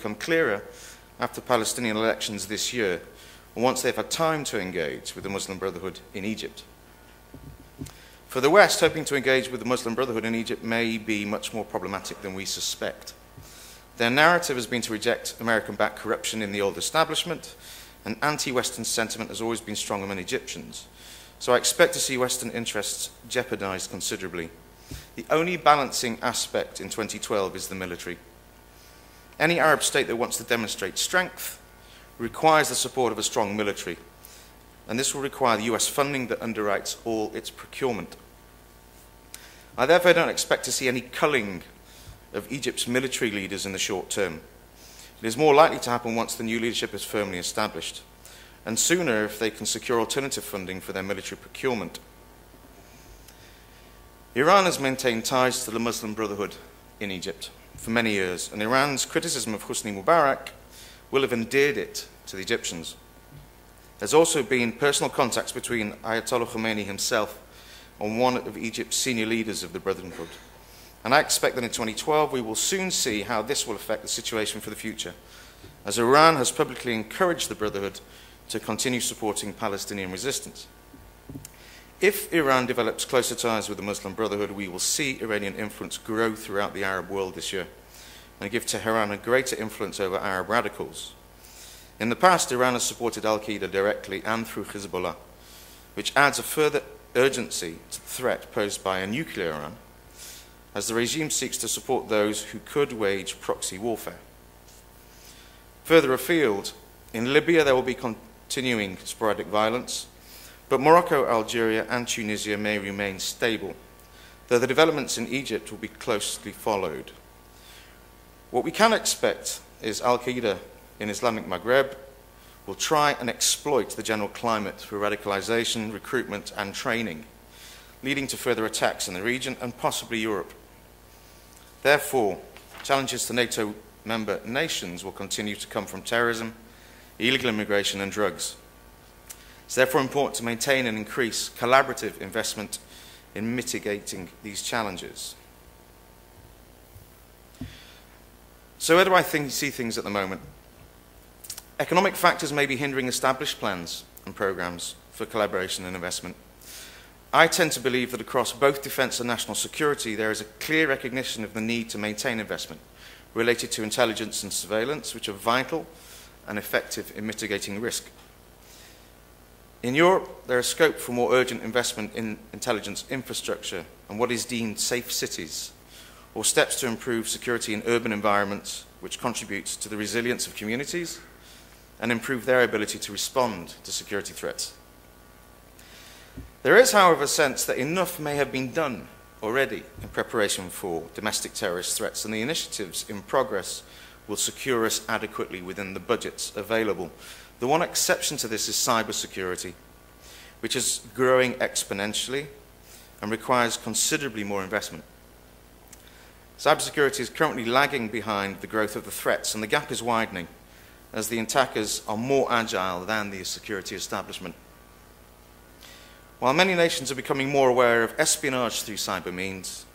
become clearer after Palestinian elections this year, and once they've had time to engage with the Muslim Brotherhood in Egypt. For the West, hoping to engage with the Muslim Brotherhood in Egypt may be much more problematic than we suspect. Their narrative has been to reject American-backed corruption in the old establishment, and anti-Western sentiment has always been strong among Egyptians. So I expect to see Western interests jeopardized considerably. The only balancing aspect in 2012 is the military. Any Arab state that wants to demonstrate strength requires the support of a strong military, and this will require the US funding that underwrites all its procurement. I therefore don't expect to see any culling of Egypt's military leaders in the short term. It is more likely to happen once the new leadership is firmly established, and sooner if they can secure alternative funding for their military procurement. Iran has maintained ties to the Muslim Brotherhood in Egypt for many years, and Iran's criticism of Hosni Mubarak will have endeared it to the Egyptians. There's also been personal contacts between Ayatollah Khomeini himself and one of Egypt's senior leaders of the Brotherhood. And I expect that in 2012 we will soon see how this will affect the situation for the future, as Iran has publicly encouraged the Brotherhood to continue supporting Palestinian resistance. If Iran develops closer ties with the Muslim Brotherhood, we will see Iranian influence grow throughout the Arab world this year and give Tehran a greater influence over Arab radicals. In the past, Iran has supported al-Qaeda directly and through Hezbollah, which adds a further urgency to the threat posed by a nuclear Iran, as the regime seeks to support those who could wage proxy warfare. Further afield, in Libya there will be continuing sporadic violence, but Morocco, Algeria and Tunisia may remain stable, though the developments in Egypt will be closely followed. What we can expect is al-Qaeda in Islamic Maghreb will try and exploit the general climate for radicalization, recruitment and training, leading to further attacks in the region and possibly Europe. Therefore, challenges to NATO member nations will continue to come from terrorism, illegal immigration and drugs. It's therefore important to maintain and increase collaborative investment in mitigating these challenges. So where do I see things at the moment? Economic factors may be hindering established plans and programs for collaboration and investment. I tend to believe that across both defence and national security there is a clear recognition of the need to maintain investment related to intelligence and surveillance, which are vital and effective in mitigating risk. In Europe, there is scope for more urgent investment in intelligence infrastructure and what is deemed safe cities, or steps to improve security in urban environments, which contributes to the resilience of communities and improve their ability to respond to security threats. There is, however, a sense that enough may have been done already in preparation for domestic terrorist threats, and the initiatives in progress will secure us adequately within the budgets available. The one exception to this is cybersecurity, which is growing exponentially and requires considerably more investment. Cybersecurity is currently lagging behind the growth of the threats, and the gap is widening as the attackers are more agile than the security establishment. While many nations are becoming more aware of espionage through cyber means,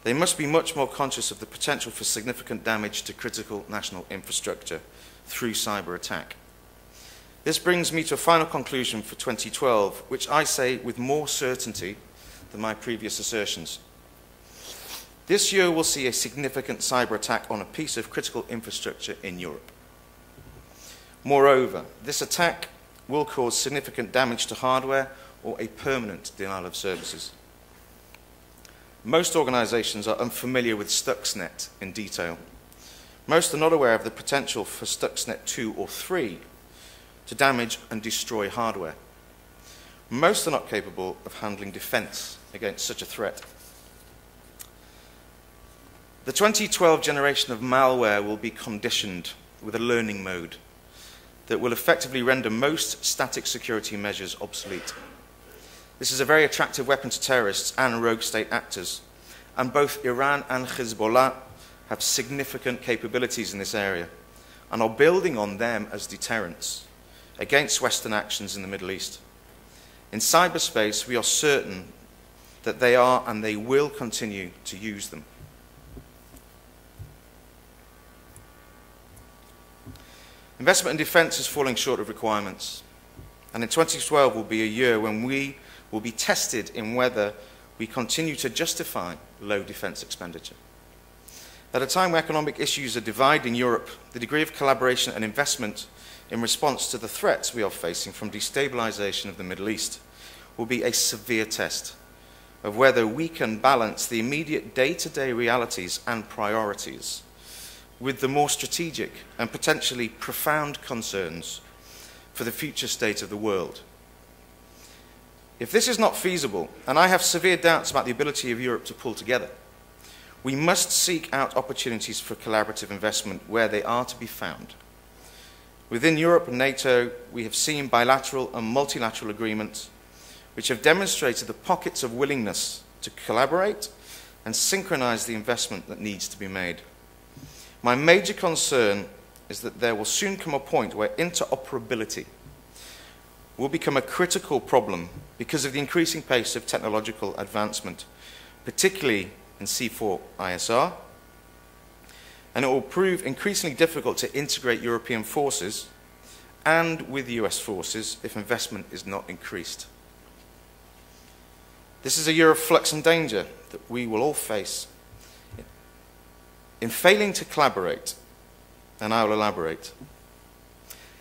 they must be much more conscious of the potential for significant damage to critical national infrastructure through cyber attack. This brings me to a final conclusion for 2012, which I say with more certainty than my previous assertions. This year will see a significant cyber attack on a piece of critical infrastructure in Europe. Moreover, this attack will cause significant damage to hardware or a permanent denial of services. Most organisations are unfamiliar with Stuxnet in detail. Most are not aware of the potential for Stuxnet 2 or 3 to damage and destroy hardware. Most are not capable of handling defence against such a threat. The 2012 generation of malware will be conditioned with a learning mode that will effectively render most static security measures obsolete. This is a very attractive weapon to terrorists and rogue state actors, and both Iran and Hezbollah have significant capabilities in this area and are building on them as deterrents against Western actions in the Middle East. In cyberspace, we are certain that they are and they will continue to use them. Investment in defence is falling short of requirements, and in 2012 will be a year when we will be tested in whether we continue to justify low defence expenditure. At a time where economic issues are dividing Europe, the degree of collaboration and investment in response to the threats we are facing from destabilisation of the Middle East will be a severe test of whether we can balance the immediate day-to-day realities and priorities with the more strategic and potentially profound concerns for the future state of the world. If this is not feasible, and I have severe doubts about the ability of Europe to pull together, we must seek out opportunities for collaborative investment where they are to be found. Within Europe and NATO, we have seen bilateral and multilateral agreements which have demonstrated the pockets of willingness to collaborate and synchronize the investment that needs to be made. My major concern is that there will soon come a point where interoperability will become a critical problem because of the increasing pace of technological advancement, particularly in C4ISR, and it will prove increasingly difficult to integrate European forces and with US forces if investment is not increased. This is a year of flux and danger that we will all face. In failing to collaborate, and I will elaborate,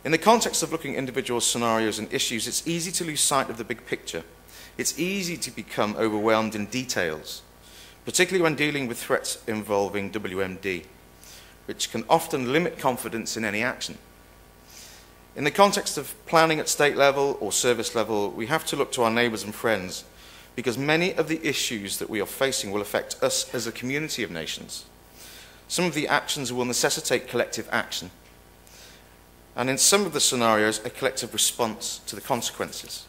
in the context of looking at individual scenarios and issues, it's easy to lose sight of the big picture. It's easy to become overwhelmed in details, particularly when dealing with threats involving WMD, which can often limit confidence in any action. In the context of planning at state level or service level, we have to look to our neighbours and friends, because many of the issues that we are facing will affect us as a community of nations. Some of the actions will necessitate collective action, and in some of the scenarios, a collective response to the consequences.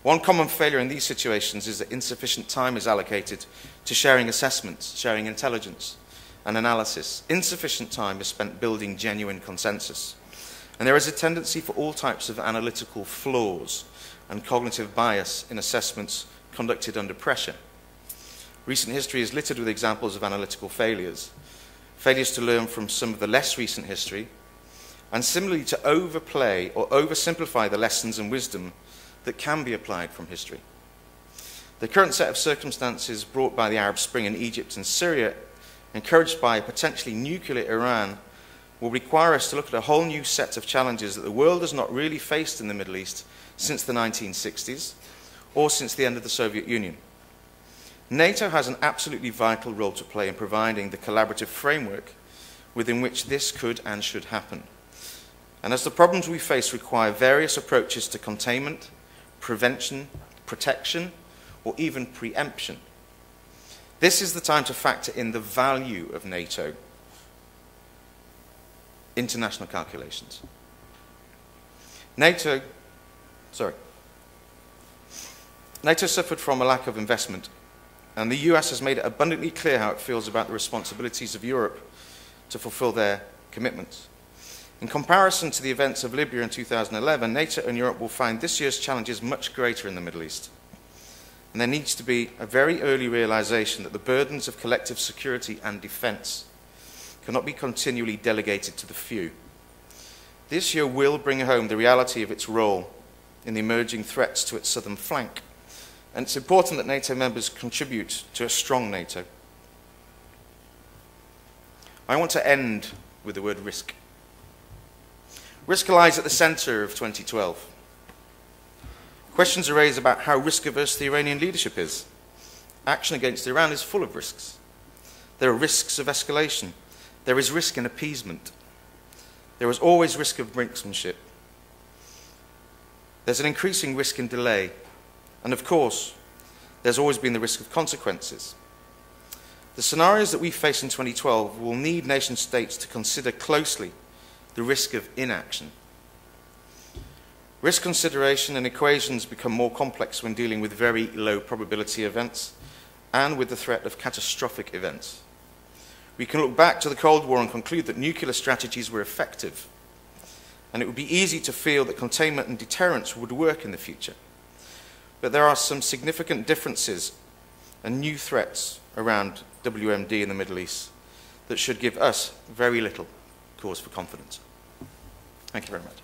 One common failure in these situations is that insufficient time is allocated to sharing assessments, sharing intelligence and analysis. Insufficient time is spent building genuine consensus. And there is a tendency for all types of analytical flaws and cognitive bias in assessments conducted under pressure. Recent history is littered with examples of analytical failures, failures to learn from some of the less recent history, and similarly to overplay or oversimplify the lessons and wisdom that can be applied from history. The current set of circumstances brought by the Arab Spring in Egypt and Syria, encouraged by a potentially nuclear Iran, will require us to look at a whole new set of challenges that the world has not really faced in the Middle East since the 1960s or since the end of the Soviet Union. NATO has an absolutely vital role to play in providing the collaborative framework within which this could and should happen. And as the problems we face require various approaches to containment, prevention, protection, or even preemption, this is the time to factor in the value of NATO international calculations. NATO suffered from a lack of investment, and the US has made it abundantly clear how it feels about the responsibilities of Europe to fulfill their commitments. In comparison to the events of Libya in 2011, NATO and Europe will find this year's challenges much greater in the Middle East. And there needs to be a very early realization that the burdens of collective security and defense cannot be continually delegated to the few. This year will bring home the reality of its role in the emerging threats to its southern flank. And it's important that NATO members contribute to a strong NATO. I want to end with the word risk. Risk lies at the center of 2012. Questions are raised about how risk-averse the Iranian leadership is. Action against Iran is full of risks. There are risks of escalation. There is risk in appeasement. There is always risk of brinksmanship. There's an increasing risk in delay. And of course, there's always been the risk of consequences. The scenarios that we face in 2012 will need nation states to consider closely the risk of inaction. Risk consideration and equations become more complex when dealing with very low probability events and with the threat of catastrophic events. We can look back to the Cold War and conclude that nuclear strategies were effective, and it would be easy to feel that containment and deterrence would work in the future. But there are some significant differences and new threats around WMD in the Middle East that should give us very little cause for confidence. Thank you very much.